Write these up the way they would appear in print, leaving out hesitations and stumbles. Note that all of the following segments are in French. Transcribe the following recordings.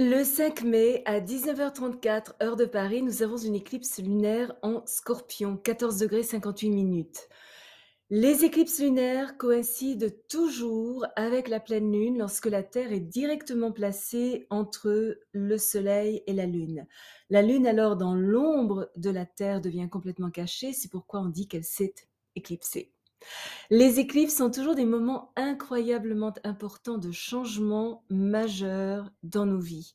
Le 5 mai à 19h34 heure de Paris, nous avons une éclipse lunaire en Scorpion, 14° 58'. Les éclipses lunaires coïncident toujours avec la pleine lune lorsque la Terre est directement placée entre le Soleil et la Lune. La Lune alors dans l'ombre de la Terre devient complètement cachée, c'est pourquoi on dit qu'elle s'est éclipsée. Les éclipses sont toujours des moments incroyablement importants de changement majeur dans nos vies.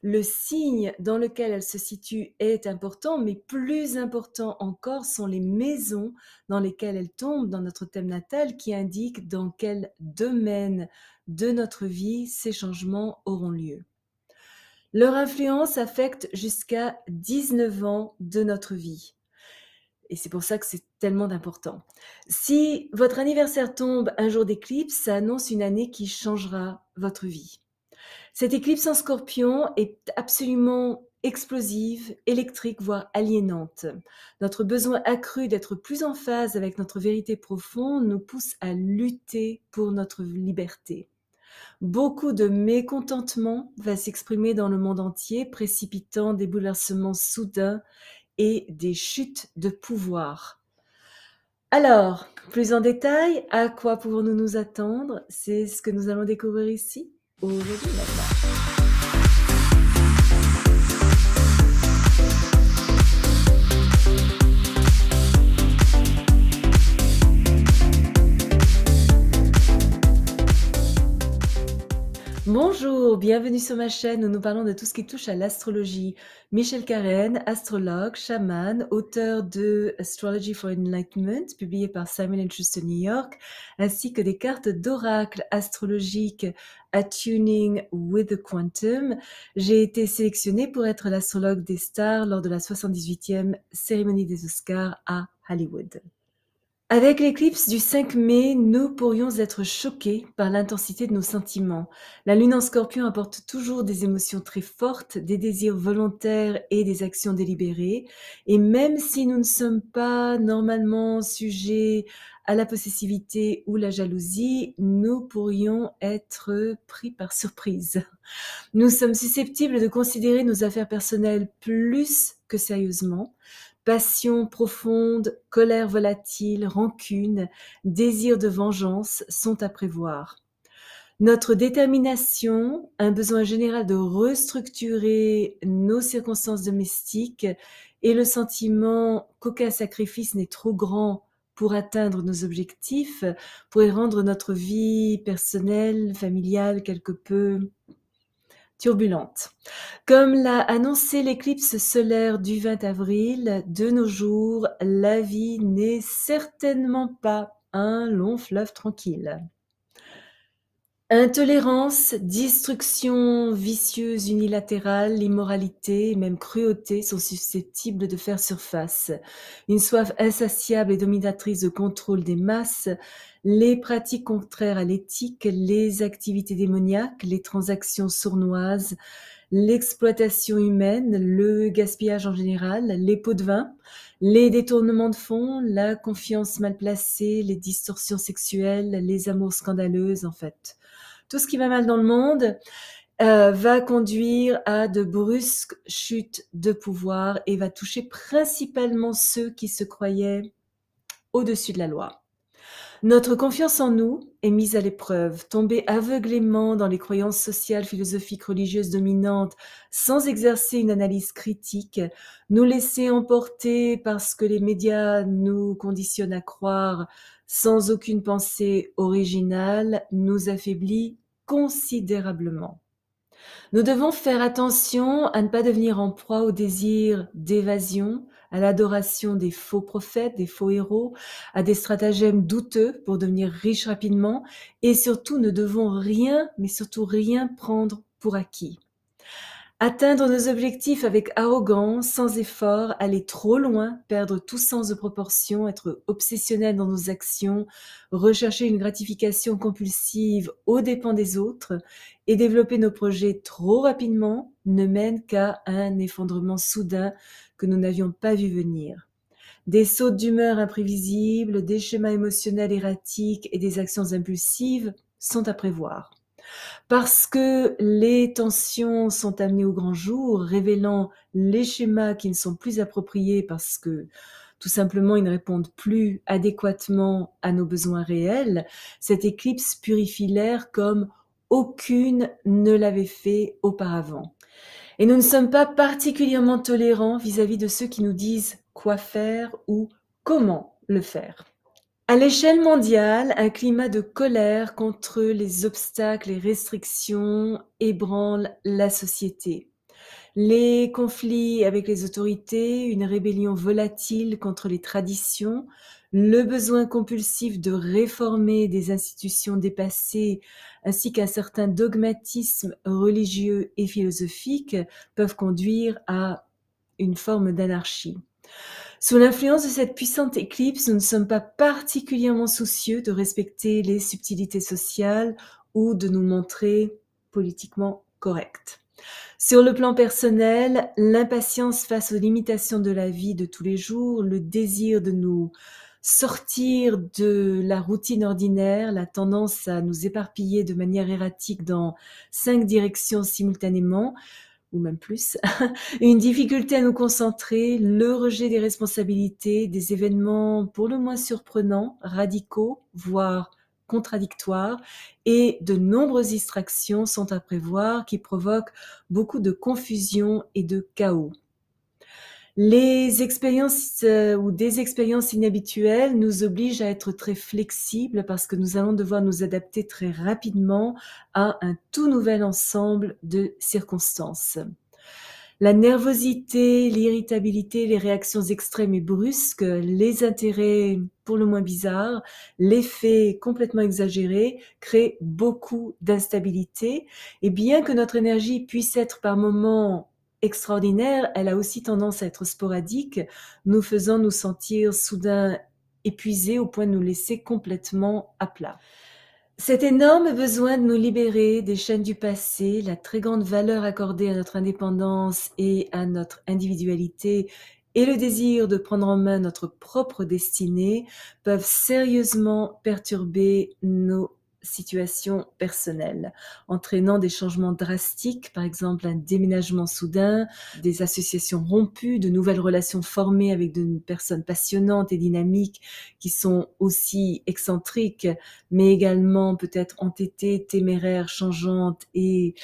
Le signe dans lequel elle se situe est important, mais plus important encore sont les maisons dans lesquelles elle tombe dans notre thème natal qui indiquent dans quel domaine de notre vie ces changements auront lieu. Leur influence affecte jusqu'à 19 ans de notre vie. Et c'est pour ça que c'est tellement d'important. Si votre anniversaire tombe un jour d'éclipse, ça annonce une année qui changera votre vie. Cette éclipse en Scorpion est absolument explosive, électrique, voire aliénante. Notre besoin accru d'être plus en phase avec notre vérité profonde nous pousse à lutter pour notre liberté. Beaucoup de mécontentement va s'exprimer dans le monde entier, précipitant des bouleversements soudains et des chutes de pouvoir. Alors, plus en détail, à quoi pouvons-nous nous attendre? C'est ce que nous allons découvrir ici, aujourd'hui maintenant. Bonjour, bienvenue sur ma chaîne où nous parlons de tout ce qui touche à l'astrologie. Michel Karen, astrologue, chaman, auteur de Astrology for Enlightenment, publié par Simon & Schuster New York, ainsi que des cartes d'oracle astrologiques Attuning with the Quantum. J'ai été sélectionnée pour être l'astrologue des stars lors de la 78e cérémonie des Oscars à Hollywood. Avec l'éclipse du 5 mai, nous pourrions être choqués par l'intensité de nos sentiments. La lune en Scorpion apporte toujours des émotions très fortes, des désirs volontaires et des actions délibérées. Et même si nous ne sommes pas normalement sujets à la possessivité ou la jalousie, nous pourrions être pris par surprise. Nous sommes susceptibles de considérer nos affaires personnelles plus que sérieusement. Passion profonde, colère volatile, rancune, désir de vengeance sont à prévoir. Notre détermination, un besoin général de restructurer nos circonstances domestiques et le sentiment qu'aucun sacrifice n'est trop grand pour atteindre nos objectifs pourraient rendre notre vie personnelle, familiale quelque peu turbulente. Comme l'a annoncé l'éclipse solaire du 20 avril, de nos jours, la vie n'est certainement pas un long fleuve tranquille. Intolérance, destruction vicieuse unilatérale, immoralité et même cruauté sont susceptibles de faire surface. Une soif insatiable et dominatrice de contrôle des masses, les pratiques contraires à l'éthique, les activités démoniaques, les transactions sournoises, l'exploitation humaine, le gaspillage en général, les pots de vin, les détournements de fonds, la confiance mal placée, les distorsions sexuelles, les amours scandaleuses en fait. Tout ce qui va mal dans le monde va conduire à de brusques chutes de pouvoir et va toucher principalement ceux qui se croyaient au-dessus de la loi. Notre confiance en nous est mise à l'épreuve. Tomber aveuglément dans les croyances sociales, philosophiques, religieuses dominantes sans exercer une analyse critique, nous laisser emporter parce que les médias nous conditionnent à croire sans aucune pensée originale, nous affaiblit considérablement. Nous devons faire attention à ne pas devenir en proie au désir d'évasion, à l'adoration des faux prophètes, des faux héros, à des stratagèmes douteux pour devenir riches rapidement et surtout ne devons rien, mais surtout rien prendre pour acquis. Atteindre nos objectifs avec arrogance, sans effort, aller trop loin, perdre tout sens de proportion, être obsessionnel dans nos actions, rechercher une gratification compulsive aux dépens des autres et développer nos projets trop rapidement ne mène qu'à un effondrement soudain que nous n'avions pas vu venir. Des sautes d'humeur imprévisibles, des schémas émotionnels erratiques et des actions impulsives sont à prévoir. Parce que les tensions sont amenées au grand jour, révélant les schémas qui ne sont plus appropriés parce que tout simplement ils ne répondent plus adéquatement à nos besoins réels, cette éclipse purifie l'air comme aucune ne l'avait fait auparavant. Et nous ne sommes pas particulièrement tolérants vis-à-vis de ceux qui nous disent quoi faire ou comment le faire. À l'échelle mondiale, un climat de colère contre les obstacles et restrictions ébranle la société. Les conflits avec les autorités, une rébellion volatile contre les traditions, le besoin compulsif de réformer des institutions dépassées, ainsi qu'un certain dogmatisme religieux et philosophique peuvent conduire à une forme d'anarchie. Sous l'influence de cette puissante éclipse, nous ne sommes pas particulièrement soucieux de respecter les subtilités sociales ou de nous montrer politiquement corrects. Sur le plan personnel, l'impatience face aux limitations de la vie de tous les jours, le désir de nous sortir de la routine ordinaire, la tendance à nous éparpiller de manière erratique dans 5 directions simultanément, ou même plus, une difficulté à nous concentrer, le rejet des responsabilités, des événements pour le moins surprenants, radicaux, voire contradictoires, et de nombreuses distractions sont à prévoir qui provoquent beaucoup de confusion et de chaos. Les expériences ou des expériences inhabituelles nous obligent à être très flexibles parce que nous allons devoir nous adapter très rapidement à un tout nouvel ensemble de circonstances. La nervosité, l'irritabilité, les réactions extrêmes et brusques, les intérêts pour le moins bizarres, l'effet complètement exagéré créent beaucoup d'instabilité. Et bien que notre énergie puisse être par moments extraordinaire, elle a aussi tendance à être sporadique, nous faisant nous sentir soudain épuisés au point de nous laisser complètement à plat. Cet énorme besoin de nous libérer des chaînes du passé, la très grande valeur accordée à notre indépendance et à notre individualité et le désir de prendre en main notre propre destinée peuvent sérieusement perturber nos situations personnelles, entraînant des changements drastiques, par exemple un déménagement soudain, des associations rompues, de nouvelles relations formées avec de personnes passionnantes et dynamiques qui sont aussi excentriques, mais également peut-être entêtées, téméraires, changeantes et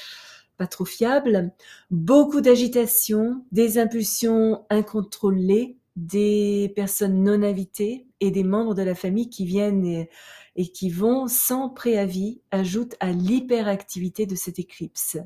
pas trop fiables. Beaucoup d'agitation, des impulsions incontrôlées, des personnes non invitées et des membres de la famille qui viennent et qui vont sans préavis ajoutent à l'hyperactivité de cette éclipse.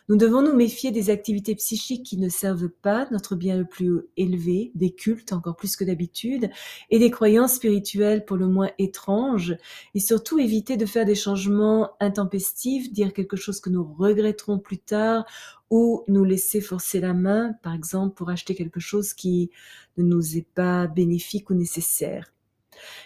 Nous devons nous méfier des activités psychiques qui ne servent pas notre bien le plus élevé, des cultes encore plus que d'habitude, et des croyances spirituelles pour le moins étranges, et surtout éviter de faire des changements intempestifs, dire quelque chose que nous regretterons plus tard, ou nous laisser forcer la main, par exemple, pour acheter quelque chose qui ne nous est pas bénéfique ou nécessaire.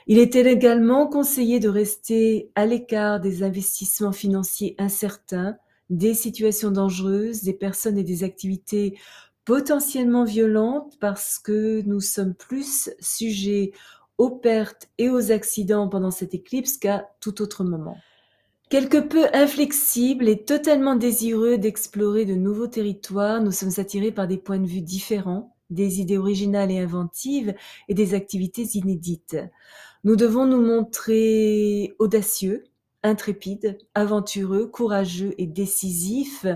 Il était également conseillé de rester à l'écart des investissements financiers incertains, des situations dangereuses, des personnes et des activités potentiellement violentes parce que nous sommes plus sujets aux pertes et aux accidents pendant cette éclipse qu'à tout autre moment. Quelque peu inflexibles et totalement désireux d'explorer de nouveaux territoires, nous sommes attirés par des points de vue différents, des idées originales et inventives et des activités inédites. Nous devons nous montrer audacieux, intrépides, aventureux, courageux et décisifs,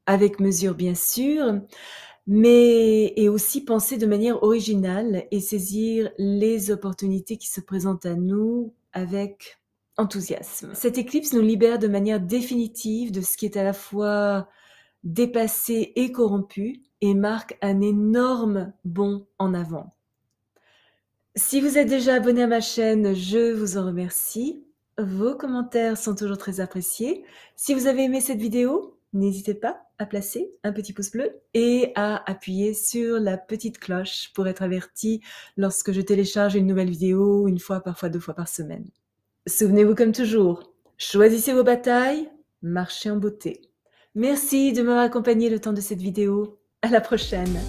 avec mesure bien sûr, mais et aussi penser de manière originale et saisir les opportunités qui se présentent à nous avec enthousiasme. Cette éclipse nous libère de manière définitive de ce qui est à la fois dépassé et corrompu et marque un énorme bond en avant. Si vous êtes déjà abonné à ma chaîne, je vous en remercie. Vos commentaires sont toujours très appréciés. Si vous avez aimé cette vidéo, n'hésitez pas à placer un petit pouce bleu et à appuyer sur la petite cloche pour être averti lorsque je télécharge une nouvelle vidéo, une fois, parfois 2 fois par semaine. Souvenez-vous comme toujours, choisissez vos batailles, marchez en beauté. Merci de m'avoir accompagné le temps de cette vidéo. À la prochaine.